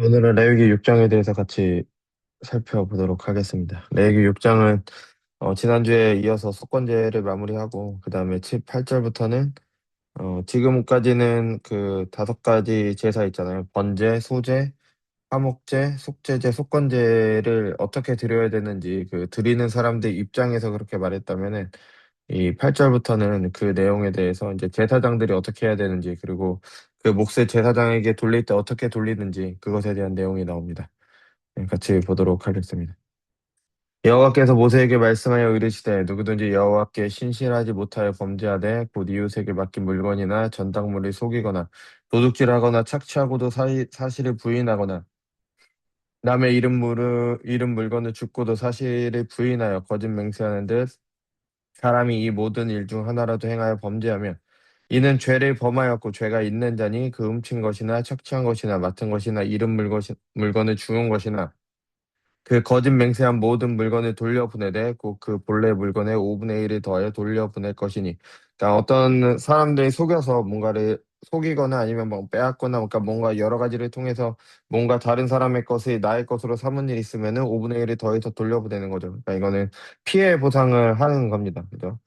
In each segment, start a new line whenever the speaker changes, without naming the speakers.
오늘은 레위기 6장에 대해서 같이 살펴보도록 하겠습니다. 레위기 6장은 지난주에 이어서 속건제를 마무리하고 그 다음에 8절부터는 지금까지는 그 다섯 가지 제사 있잖아요. 번제, 소제, 화목제, 속제제, 속건제를 어떻게 드려야 되는지 그 드리는 사람들 입장에서 그렇게 말했다면은 이 8절부터는 그 내용에 대해서 이제 제사장들이 어떻게 해야 되는지 그리고 그 몫을 제사장에게 돌릴 때 어떻게 돌리는지 그것에 대한 내용이 나옵니다. 같이 보도록 하겠습니다. 여호와께서 모세에게 말씀하여 이르시되 누구든지 여호와께 신실하지 못하여 범죄하되 곧 이웃에게 맡긴 물건이나 전당물을 속이거나 도둑질하거나 착취하고도 사실을 부인하거나 남의 이름 물건을 죽고도 사실을 부인하여 거짓 맹세하는 듯 사람이 이 모든 일 중 하나라도 행하여 범죄하면 이는 죄를 범하였고 죄가 있는 자니 그 훔친 것이나 착취한 것이나 맡은 것이나 물건을 주운 것이나 그 거짓 맹세한 모든 물건을 돌려보내되 꼭 그 본래 물건의 5분의 1을 더하여 돌려보낼 것이니. 그러니까 어떤 사람들이 속여서 뭔가를 속이거나 아니면 뭐 빼앗거나 그러니까 뭔가 여러 가지를 통해서 뭔가 다른 사람의 것을 나의 것으로 삼은 일이 있으면은 5분의 1을 더해서 돌려보내는 거죠. 그러니까 이거는 피해 보상을 하는 겁니다. 그죠?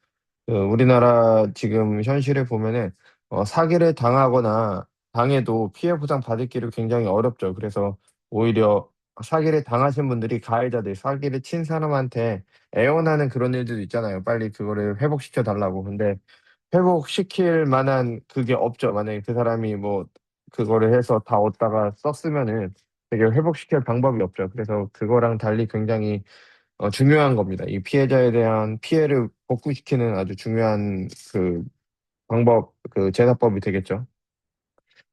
우리나라 지금 현실을 보면은 사기를 당하거나 당해도 피해 보상 받을 길이 굉장히 어렵죠. 그래서 오히려 사기를 당하신 분들이 가해자들, 사기를 친 사람한테 애원하는 그런 일들도 있잖아요. 빨리 그거를 회복시켜 달라고. 근데 회복시킬 만한 그게 없죠. 만약에 그 사람이 뭐 그거를 해서 다 얻다가 썼으면은 되게 회복시킬 방법이 없죠. 그래서 그거랑 달리 굉장히 중요한 겁니다. 이 피해자에 대한 피해를 복구시키는 아주 중요한 그 방법, 그 제사법이 되겠죠.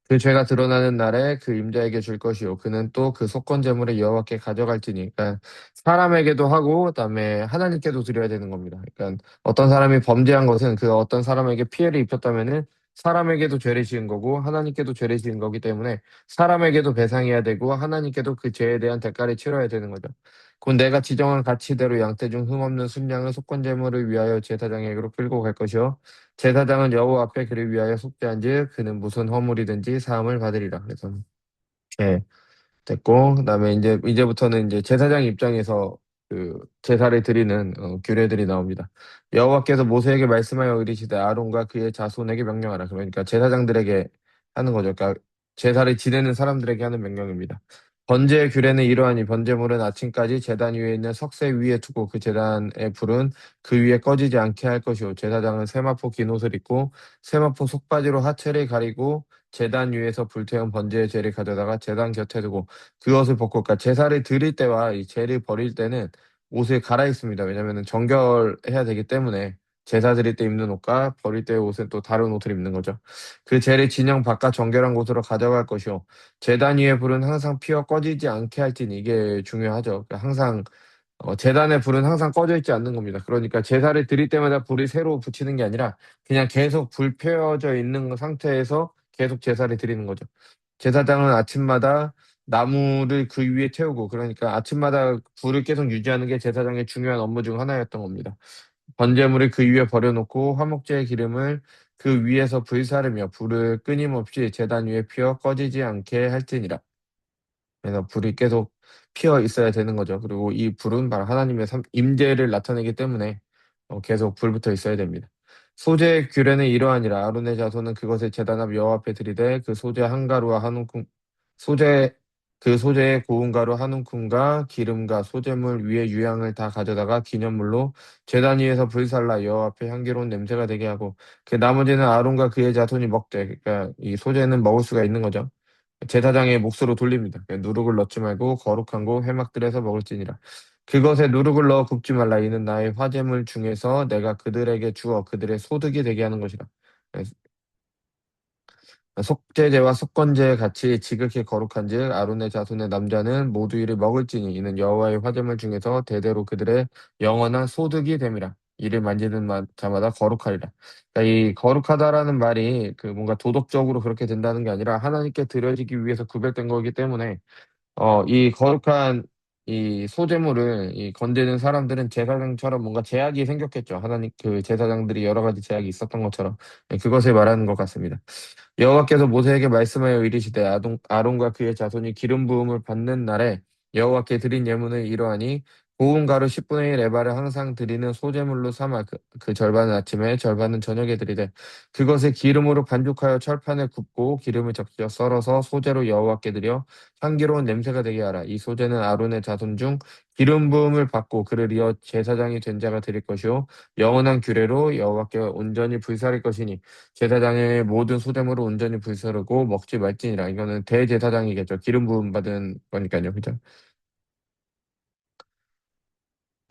그 죄가 드러나는 날에 그 임자에게 줄 것이요. 그는 또 그 속건 제물을 여호와께 가져갈지니. 그러니까 사람에게도 하고 그다음에 하나님께도 드려야 되는 겁니다. 그러니까 어떤 사람이 범죄한 것은 그 어떤 사람에게 피해를 입혔다면은 사람에게도 죄를 지은 거고 하나님께도 죄를 지은 거기 때문에 사람에게도 배상해야 되고 하나님께도 그 죄에 대한 대가를 치러야 되는 거죠. 곧 내가 지정한 가치대로 양떼 중 흠없는 순양을 속건 제물을 위하여 제사장에게로 끌고 갈 것이요 제사장은 여호와 앞에 그를 위하여 속죄한즉 그는 무슨 허물이든지 사함을 받으리라. 그래서 예, 됐고 그다음에 이제부터는 이제 제사장 입장에서 그 제사를 드리는 규례들이 나옵니다. 여호와께서 모세에게 말씀하여 이르시되 아론과 그의 자손에게 명령하라. 그러니까 제사장들에게 하는 거죠. 그러니까 제사를 지내는 사람들에게 하는 명령입니다. 번제의 규례는 이러하니 번제물은 아침까지 제단 위에 있는 석쇠 위에 두고 그 제단의 불은 그 위에 꺼지지 않게 할 것이요 제사장은 세마포 긴 옷을 입고 세마포 속바지로 하체를 가리고 제단 위에서 불태운 번제의 재를 가져다가 제단 곁에 두고 그것을 벗고 그러니까 제사를 드릴 때와 이 재를 버릴 때는 옷을 갈아입습니다. 왜냐하면 정결해야 되기 때문에 제사 드릴 때 입는 옷과 버릴 때의 옷은 또 다른 옷을 입는 거죠. 그 재를 진영 바깥 정결한 곳으로 가져갈 것이요. 제단 위에 불은 항상 피어 꺼지지 않게 할지니 이게 중요하죠. 그러니까 항상 재단의 불은 항상 꺼져 있지 않는 겁니다. 그러니까 제사를 드릴 때마다 불이 새로 붙이는 게 아니라 그냥 계속 불 펴져 있는 상태에서 계속 제사를 드리는 거죠. 제사장은 아침마다 나무를 그 위에 태우고 그러니까 아침마다 불을 계속 유지하는 게 제사장의 중요한 업무 중 하나였던 겁니다. 번제물을 그 위에 버려놓고 화목제의 기름을 그 위에서 불사르며 불을 끊임없이 제단 위에 피워 꺼지지 않게 할지니라. 그래서 불이 계속 피어 있어야 되는 거죠. 그리고 이 불은 바로 하나님의 임재를 나타내기 때문에 계속 불붙어 있어야 됩니다. 소재의 규례는 이러하니라. 아론의 자손은 그것을 제단 앞 여호와 앞에 들이되 그 소재 한 가루와 한 움큼 소재 그 소재의 고운 가루 한 움큼과 기름과 소재물 위에 유향을 다 가져다가 기념물로 제단 위에서 불살라 여호와 앞에 향기로운 냄새가 되게 하고 그 나머지는 아론과 그의 자손이 먹되 그러니까 이 소재는 먹을 수가 있는 거죠. 제사장의 몫으로 돌립니다. 누룩을 넣지 말고 거룩한 곳 회막들에서 먹을지니라. 그것에 누룩을 넣어 굽지 말라. 이는 나의 화제물 중에서 내가 그들에게 주어 그들의 소득이 되게 하는 것이라. 속죄제와 속건제 같이 지극히 거룩한즉 아론의 자손의 남자는 모두 이를 먹을지니 이는 여호와의 화제물 중에서 대대로 그들의 영원한 소득이 됨이라. 이를 만지는 자마다 거룩하리라. 그러니까 이 거룩하다라는 말이 그 뭔가 도덕적으로 그렇게 된다는 게 아니라 하나님께 드려지기 위해서 구별된 거기 때문에 이 거룩한 이 소재물을 이 건드는 사람들은 제사장처럼 뭔가 제약이 생겼겠죠. 하나님 그 제사장들이 여러 가지 제약이 있었던 것처럼. 네, 그것을 말하는 것 같습니다. 여호와께서 모세에게 말씀하여 이르시되 아론과 그의 자손이 기름 부음을 받는 날에 여호와께 드린 예물은 이러하니 고운 가루 10분의 1 에바를 항상 드리는 소제물로 삼아 그 절반은 아침에 절반은 저녁에 드리되 그것을 기름으로 반죽하여 철판에 굽고 기름을 적셔 썰어서 소제로 여호와께 드려 향기로운 냄새가 되게 하라. 이 소제는 아론의 자손 중 기름 부음을 받고 그를 이어 제사장이 된 자가 드릴 것이요 영원한 규례로 여호와께 온전히 불사를 것이니 제사장의 모든 소재물을 온전히 불사르고 먹지 말지니라. 이거는 대제사장이겠죠. 기름 부음 받은 거니까요. 그죠?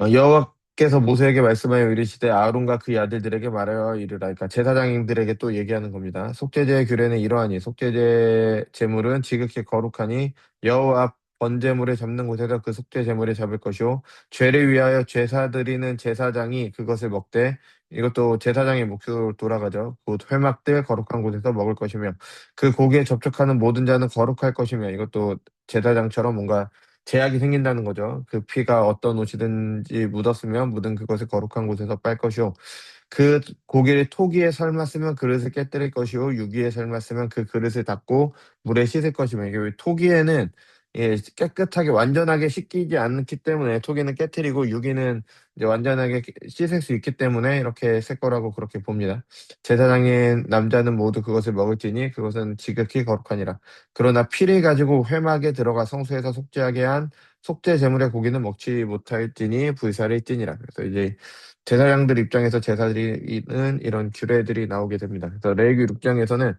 여호와께서 모세에게 말씀하여 이르시되 아론과 그의 아들들에게 말하여 이르라. 그러니까 제사장들에게 또 얘기하는 겁니다. 속죄제의 규례는 이러하니 속죄제 제물은 지극히 거룩하니 여호와 앞 번제물을 잡는 곳에서 그 속죄 제물을 잡을 것이요 죄를 위하여 제사 드리는 제사장이 그것을 먹되 이것도 제사장의 몫으로 돌아가죠. 곧 회막들 거룩한 곳에서 먹을 것이며 그 고기에 접촉하는 모든 자는 거룩할 것이며 이것도 제사장처럼 뭔가 제약이 생긴다는 거죠. 그 피가 어떤 옷이든지 묻었으면 묻은 그것을 거룩한 곳에서 빨 것이요. 그 고기를 토기에 삶았으면 그릇을 깨뜨릴 것이요 유기에 삶았으면 그 그릇을 닦고 물에 씻을 것이며 이게 왜 토기에는 예, 깨끗하게 완전하게 씻기지 않기 때문에 토기는 깨뜨리고 유기는 이제 완전하게 씻을 수 있기 때문에 이렇게 셀 거라고 그렇게 봅니다. 제사장인 남자는 모두 그것을 먹을지니 그것은 지극히 거룩하니라. 그러나 피를 가지고 회막에 들어가 성소에서 속죄하게 한 속죄 제물의 고기는 먹지 못할지니 불사를지니라. 그래서 이제 제사장들 입장에서 제사드리는 이런 규례들이 나오게 됩니다. 그래서 레위기 6장에서는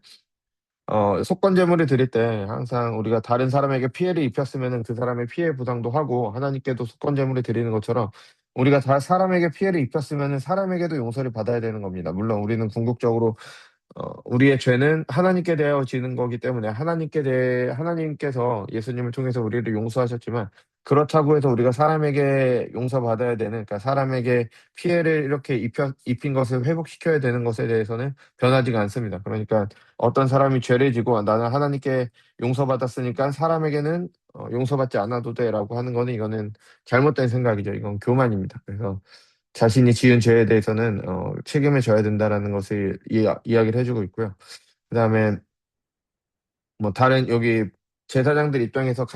속건제물을 드릴 때 항상 우리가 다른 사람에게 피해를 입혔으면은 그 사람의 피해 보상도 하고 하나님께도 속건제물을 드리는 것처럼 우리가 다 사람에게 피해를 입혔으면은 사람에게도 용서를 받아야 되는 겁니다. 물론 우리는 궁극적으로 우리의 죄는 하나님께 대하여 지는 거기 때문에 하나님께 대해 하나님께서 예수님을 통해서 우리를 용서하셨지만 그렇다고 해서 우리가 사람에게 용서받아야 되는 그러니까 사람에게 피해를 이렇게 입힌 것을 회복시켜야 되는 것에 대해서는 변하지가 않습니다. 그러니까 어떤 사람이 죄를 지고 나는 하나님께 용서받았으니까 사람에게는 용서받지 않아도 돼라고 하는 거는 이거는 잘못된 생각이죠. 이건 교만입니다. 그래서 자신이 지은 죄에 대해서는 책임을 져야 된다라는 것을 이야기를 해주고 있고요. 그다음에 뭐 다른 여기 제사장들 입장에서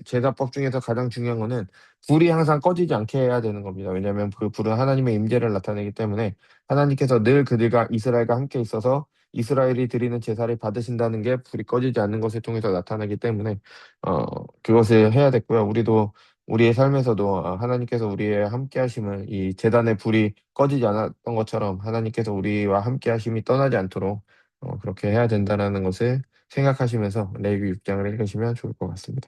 제사법 중에서 가장 중요한 거는 불이 항상 꺼지지 않게 해야 되는 겁니다. 왜냐하면 그 불은 하나님의 임재를 나타내기 때문에 하나님께서 늘 그들과 이스라엘과 함께 있어서 이스라엘이 드리는 제사를 받으신다는 게 불이 꺼지지 않는 것을 통해서 나타나기 때문에 그것을 해야 됐고요. 우리도 우리의 삶에서도 하나님께서 우리의 함께 하심을 이 제단의 불이 꺼지지 않았던 것처럼 하나님께서 우리와 함께 하심이 떠나지 않도록 그렇게 해야 된다라는 것을 생각하시면서 레위기 6장을 읽으시면 좋을 것 같습니다.